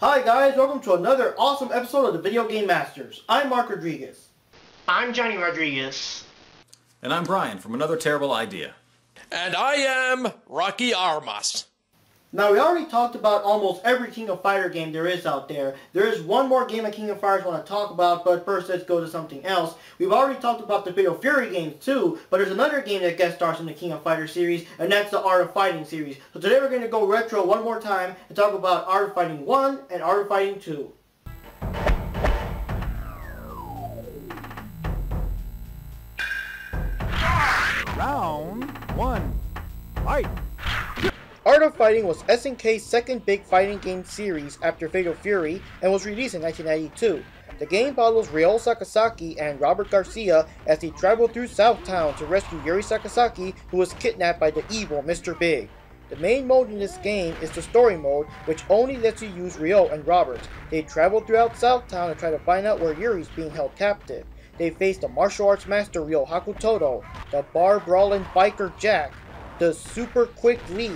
Hi guys, welcome to another awesome episode of the Video Game Masters. I'm Mark Rodriguez. I'm Johnny Rodriguez. And I'm Brian from Another Terrible Idea. And I am Rakiarmas. Now we already talked about almost every King of Fighter game there is out there. There is one more game of King of Fighters I want to talk about, but first let's go to something else. We've already talked about the Fatal Fury games too, but there's another game that guest stars in the King of Fighters series, and that's the Art of Fighting series. So today we're going to go retro one more time and talk about Art of Fighting 1 and Art of Fighting 2. Round 1. Fight! Art of Fighting was SNK's second big fighting game series after Fatal Fury and was released in 1992. The game follows Ryo Sakazaki and Robert Garcia as they travel through Southtown to rescue Yuri Sakazaki, who was kidnapped by the evil Mr. Big. The main mode in this game is the story mode, which only lets you use Ryo and Robert. They travel throughout Southtown and try to find out where Yuri's being held captive. They face the martial arts master Ryo Hakutoto, the bar-brawling biker Jack, the super quick Lee,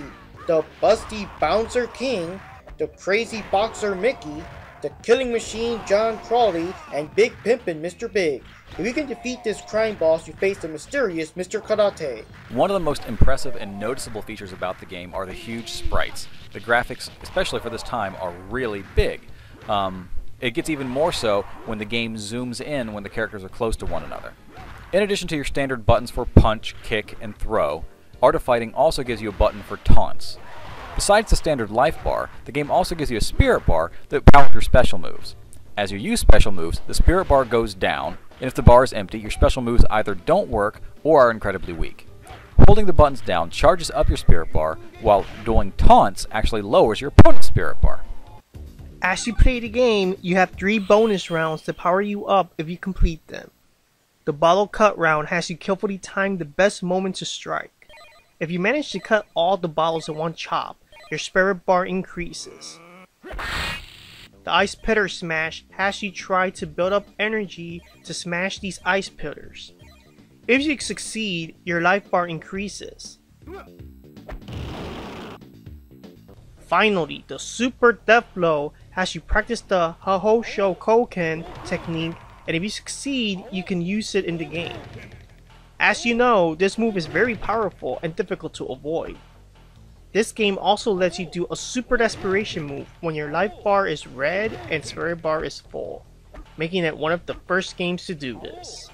the busty bouncer King, the crazy boxer Mickey, the killing machine John Crawley, and Big Pimpin' Mr. Big. If you can defeat this crime boss, you face the mysterious Mr. Karate. One of the most impressive and noticeable features about the game are the huge sprites. The graphics, especially for this time, are really big. It gets even more so when the game zooms in when the characters are close to one another. In addition to your standard buttons for punch, kick, and throw, Art of Fighting also gives you a button for taunts. Besides the standard life bar, the game also gives you a spirit bar that powers your special moves. As you use special moves, the spirit bar goes down, and if the bar is empty, your special moves either don't work or are incredibly weak. Holding the buttons down charges up your spirit bar, while doing taunts actually lowers your opponent's spirit bar. As you play the game, you have 3 bonus rounds to power you up if you complete them. The bottle cut round has you carefully time the best moment to strike. If you manage to cut all the bottles in one chop, your spirit bar increases. The Ice Pitter Smash has you try to build up energy to smash these ice pillars. If you succeed, your life bar increases. Finally, the Super Death Blow has you practice the Hahosho Koken technique, and if you succeed, you can use it in the game. As you know, this move is very powerful and difficult to avoid. This game also lets you do a Super Desperation move when your life bar is red and spirit bar is full, making it one of the first games to do this.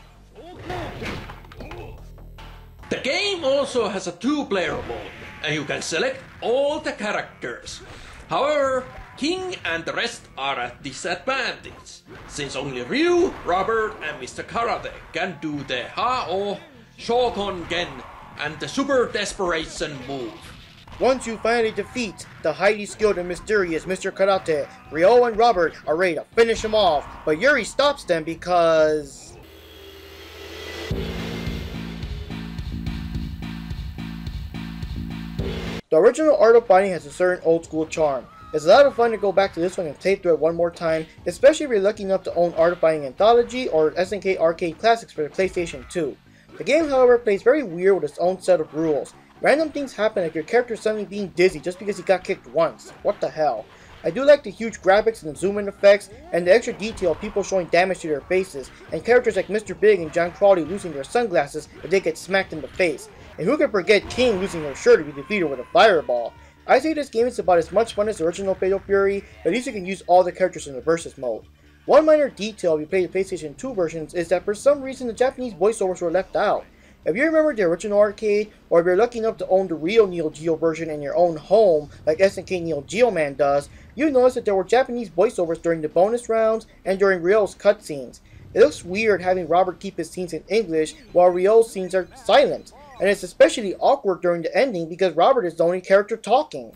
The game also has a 2-player mode, and you can select all the characters. However, King and the rest are at disadvantage, since only Ryu, Robert, and Mr. Karate can do the Ha-Oh, Shogun-gen, and the Super Desperation move. Once you finally defeat the highly skilled and mysterious Mr. Karate, Ryo and Robert are ready to finish him off, but Yuri stops them because... The original Art of Fighting has a certain old school charm. It's a lot of fun to go back to this one and play through it one more time, especially if you're lucky enough to own Art of Fighting Anthology or SNK Arcade Classics for the PlayStation 2. The game, however, plays very weird with its own set of rules. Random things happen like your character suddenly being dizzy just because he got kicked once. What the hell? I do like the huge graphics and the zoom-in effects, and the extra detail of people showing damage to their faces, and characters like Mr. Big and John Crawley losing their sunglasses if they get smacked in the face. And who can forget King losing her shirt to be defeated with a fireball? I say this game is about as much fun as the original Fatal Fury, but at least you can use all the characters in the versus mode. One minor detail if you play the PlayStation 2 versions is that for some reason the Japanese voiceovers were left out. If you remember the original arcade, or if you're lucky enough to own the real Neo Geo version in your own home, like SNK Neo Geo Man does, you notice that there were Japanese voiceovers during the bonus rounds and during Ryo's cutscenes. It looks weird having Robert keep his scenes in English while Ryo's scenes are silent, and it's especially awkward during the ending because Robert is the only character talking.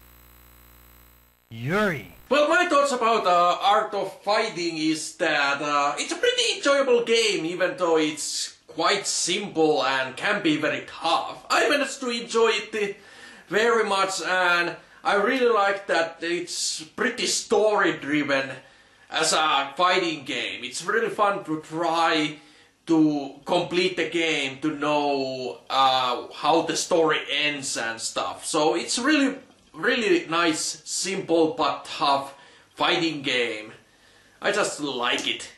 Yuri. Well, my thoughts about Art of Fighting is that it's a pretty enjoyable game, even though it's quite simple and can be very tough. I managed to enjoy it very much, and I really like that it's pretty story driven as a fighting game. It's really fun to try to complete the game, to know how the story ends and stuff. So it's really nice, simple but tough fighting game. I just like it.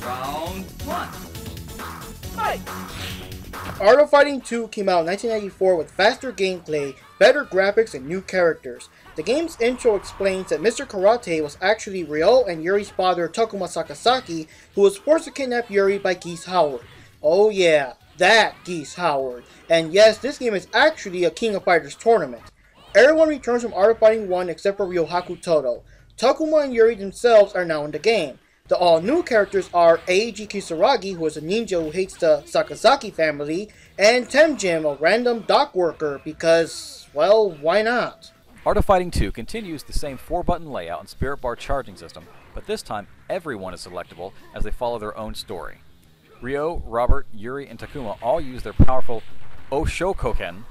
Round 1. Fight! Art of Fighting 2 came out in 1994 with faster gameplay, better graphics, and new characters. The game's intro explains that Mr. Karate was actually Ryo and Yuri's father Takuma Sakazaki, who was forced to kidnap Yuri by Geese Howard. Oh yeah, that Geese Howard. And yes, this game is actually a King of Fighters tournament. Everyone returns from Art of Fighting 1 except for Ryohaku Todo. Takuma and Yuri themselves are now in the game. The all-new characters are Eiji Kisaragi, who is a ninja who hates the Sakazaki family, and Temjin, a random dock worker, because, well, why not? Art of Fighting 2 continues the same 4-button layout and spirit bar charging system, but this time everyone is selectable as they follow their own story. Ryo, Robert, Yuri, and Takuma all use their powerful Oshokoken,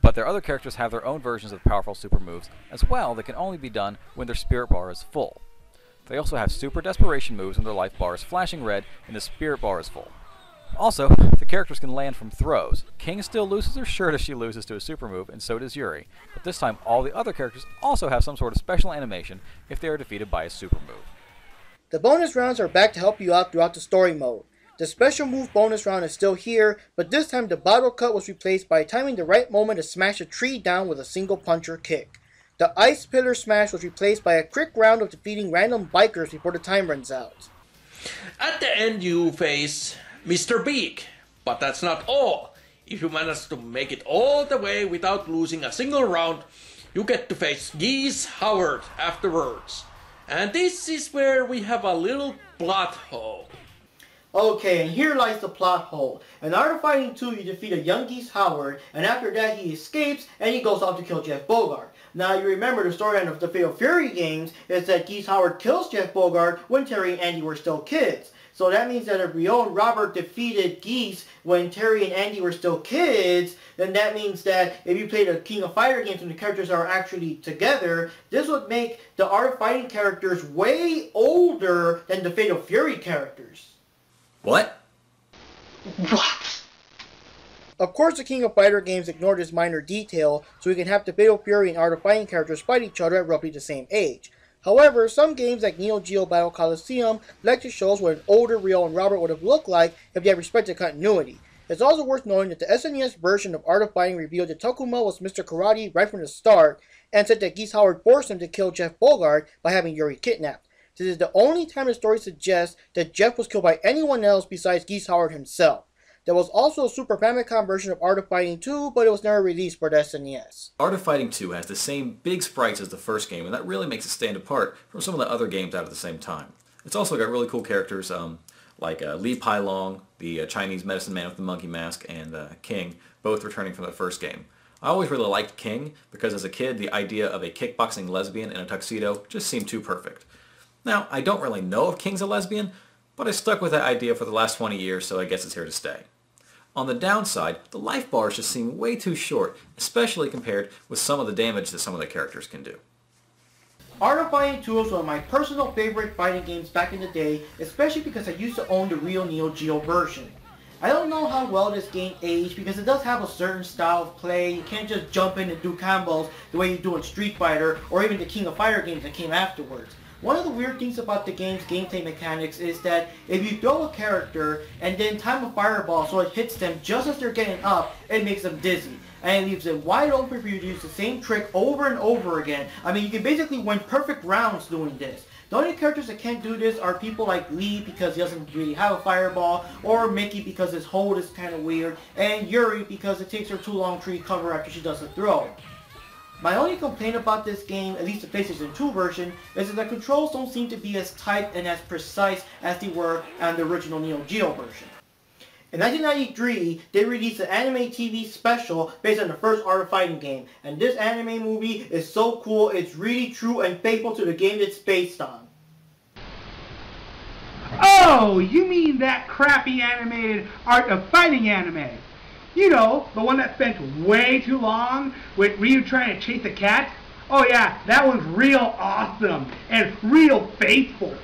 but their other characters have their own versions of powerful super moves as well that can only be done when their spirit bar is full. They also have super desperation moves when their life bar is flashing red and the spirit bar is full. Also, the characters can land from throws. King still loses her shirt if she loses to a super move, and so does Yuri. But this time, all the other characters also have some sort of special animation if they are defeated by a super move. The bonus rounds are back to help you out throughout the story mode. The special move bonus round is still here, but this time the bottle cut was replaced by timing the right moment to smash a tree down with a single punch or kick. The ice pillar smash was replaced by a quick round of defeating random bikers before the time runs out. At the end you face Mr. Big, but that's not all. If you manage to make it all the way without losing a single round, you get to face Geese Howard afterwards. And this is where we have a little plot hole. Okay, and here lies the plot hole. In Art of Fighting 2, you defeat a young Geese Howard, and after that he escapes, and he goes off to kill Jeff Bogart. Now, you remember the storyline of the Fatal Fury games is that Geese Howard kills Jeff Bogart when Terry and Andy were still kids. So that means that if Ryo and Robert defeated Geese when Terry and Andy were still kids, then that means that if you played a King of Fighter games and the characters are actually together, this would make the Art of Fighting characters way older than the Fatal Fury characters. What? What? Of course, the King of Fighter games ignored this minor detail, so we can have the Fatal Fury and Art of Fighting characters fight each other at roughly the same age. However, some games like Neo Geo Battle Coliseum like to show us what an older Ryo and Robert would have looked like if they had respected continuity. It's also worth noting that the SNES version of Art of Fighting revealed that Takuma was Mr. Karate right from the start, and said that Geese Howard forced him to kill Jeff Bogart by having Yuri kidnapped. This is the only time the story suggests that Jeff was killed by anyone else besides Geese Howard himself. There was also a Super Famicom version of Art of Fighting 2, but it was never released for the SNES. Art of Fighting 2 has the same big sprites as the first game, and that really makes it stand apart from some of the other games out at the same time. It's also got really cool characters like Li Pailong, the Chinese medicine man with the monkey mask, and King, both returning from the first game. I always really liked King because as a kid the idea of a kickboxing lesbian in a tuxedo just seemed too perfect. Now, I don't really know if King's a lesbian, but I stuck with that idea for the last 20 years, so I guess it's here to stay. On the downside, the life bars just seem way too short, especially compared with some of the damage that some of the characters can do. Art of Fighting 2 was one of my personal favorite fighting games back in the day, especially because I used to own the real Neo Geo version. I don't know how well this game aged because it does have a certain style of play. You can't just jump in and do combos the way you do in Street Fighter or even the King of Fighter games that came afterwards. One of the weird things about the game's gameplay mechanics is that if you throw a character and then time a fireball so it hits them just as they're getting up, it makes them dizzy. And it leaves it wide open for you to use the same trick over and over again. I mean, you can basically win perfect rounds doing this. The only characters that can't do this are people like Lee because he doesn't really have a fireball, or Mickey because his hold is kind of weird, and Yuri because it takes her too long to recover after she does a throw. My only complaint about this game, at least the PlayStation 2 version, is that the controls don't seem to be as tight and as precise as they were on the original Neo Geo version. In 1993, they released an anime TV special based on the first Art of Fighting game, and this anime movie is so cool it's really true and faithful to the game it's based on. Oh, you mean that crappy animated Art of Fighting anime? You know, the one that spent way too long with Ryu trying to chase a cat? Oh yeah, that one's real awesome and real faithful.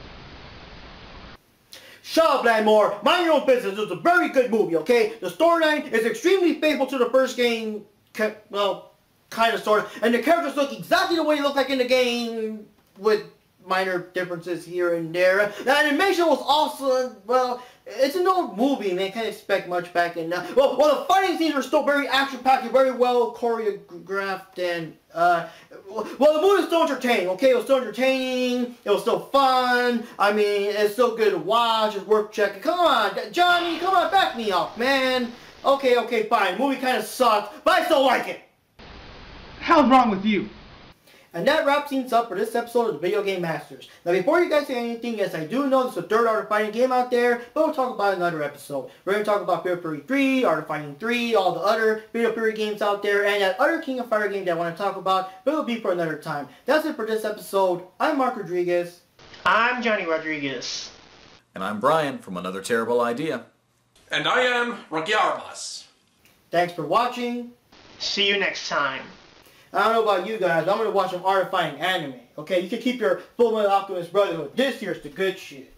Shut up, Landmore. Mind your own business. It's a very good movie, okay? The storyline is extremely faithful to the first game. Well, kind of, sort of. And the characters look exactly the way they look like in the game, with minor differences here and there. The animation was also, well, it's an old movie, man. Can't expect much back then. Well, the fighting scenes are still very action-packed, very well choreographed, and well, the movie was still entertaining. Okay, it was still entertaining. It was still fun. I mean, it's still good to watch. It's worth checking. Come on, Johnny, come on, back me up, man. Okay, fine. The movie kind of sucks, but I still like it. Hell's wrong with you? And that wraps things up for this episode of the Video Game Masters. Now before you guys say anything, yes, I do know there's a third Art of Fighting game out there, but we'll talk about it in another episode. We're going to talk about Fatal Fury 3, Art of Fighting 3, all the other Fatal Fury games out there, and that other King of Fighter game that I want to talk about, but it'll be for another time. That's it for this episode. I'm Mark Rodriguez. I'm Johnny Rodriguez. And I'm Brian from Another Terrible Idea. And I am Rakiarmas. Thanks for watching. See you next time. I don't know about you guys, I'm going to watch some Art of Fighting anime. Okay, you can keep your Full Metal Alchemist Brotherhood. This here's the good shit.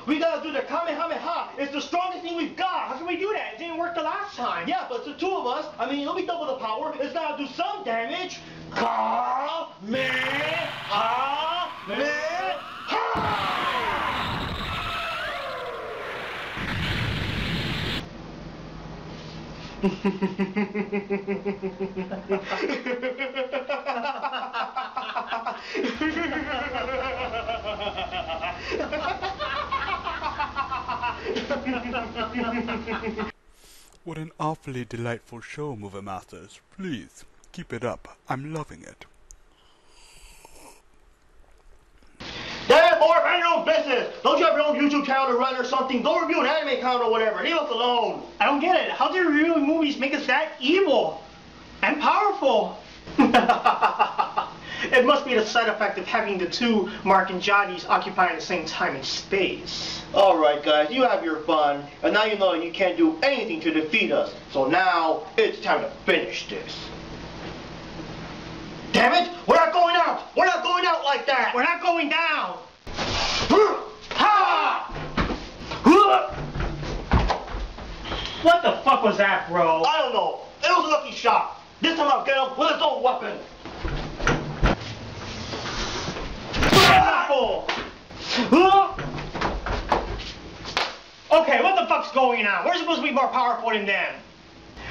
We gotta do the Kamehameha. It's the strongest thing we've got. How can we do that? It didn't work the last time. Yeah, but it's the two of us. I mean, it'll be double the power. It's gotta do some damage. What an awfully delightful show, Movie Masters. Please, keep it up. I'm loving it. Damn, boy, mind your own business. Don't you have your own YouTube channel to run or something? Go review an anime account or whatever. Leave us alone. I don't get it. How do reviewing movies make us that evil and powerful? It must be the side effect of having the two Mark and Johnny's occupying the same time and space. Alright guys, you have your fun, and now you know you can't do anything to defeat us. So now, it's time to finish this. Damn it! We're not going out! We're not going out like that! We're not going down! What the fuck was that, bro? I don't know. It was a lucky shot. This time I'll get him with his own weapon. Okay, what the fuck's going on? We're supposed to be more powerful than them.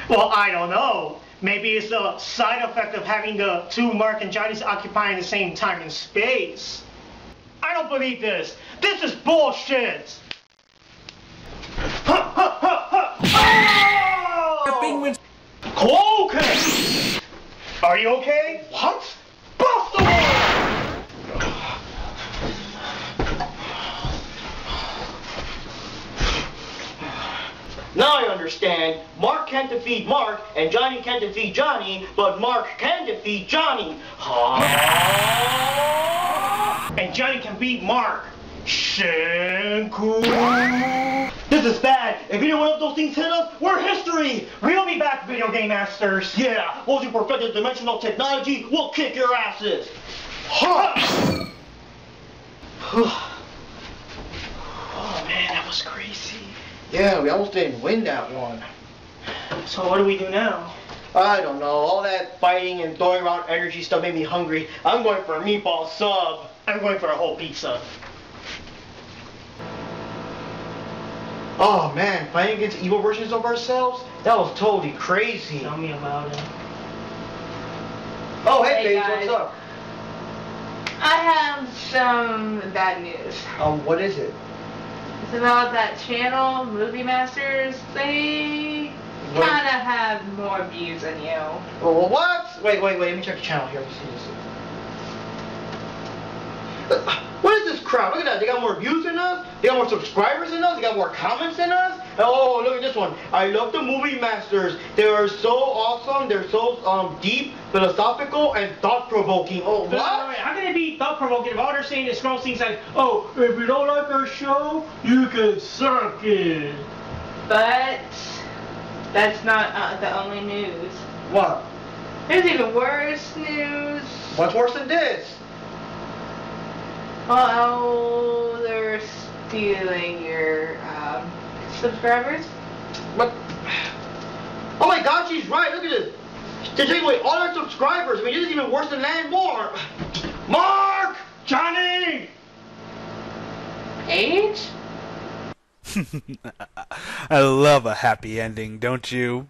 Well, I don't know. Maybe it's a side effect of having the two Mark and Johnny's occupying the same time and space. I don't believe this. This is bullshit. The penguins. Okay. Are you okay? What? Bust the wall! Now I understand. Mark can't defeat Mark, and Johnny can't defeat Johnny, but Mark can defeat Johnny. And Johnny can beat Mark. Shinku. This is bad. If either one of those things hit us, we're history. We'll be back, Video Game Masters. Yeah, once you perfect the dimensional technology, we'll kick your asses. Oh man, that was crazy. Yeah, we almost didn't win that one. So what do we do now? I don't know. All that fighting and throwing around energy stuff made me hungry. I'm going for a meatball sub. I'm going for a whole pizza. Oh man, fighting against evil versions of ourselves? That was totally crazy. Tell me about it. Oh, hey, Hey, Paige, guys. what's up? I have some bad news. What is it? It's about that channel, Movie Masters thing. kind of have more views than you. Well, what? Wait, let me check the channel here. Let me see this. What is this crowd? Look at that. They got more views than us. They got more subscribers than us. They got more comments than us. Oh, look at this one. I love the movie masters. They are so awesome. They're so deep, philosophical, and thought-provoking. Oh, what? Wait, how can it be thought-provoking if all they're saying is small things like, oh, if you don't like our show, you can suck it. But that's not the only news. What? There's even worse news. What's worse than this? Oh, they're stealing your subscribers. What? Oh my God, she's right. Look at this. They're taking away all our subscribers. I mean, this is even worse than Landmore. Mark! Johnny! Paige? I love a happy ending, don't you?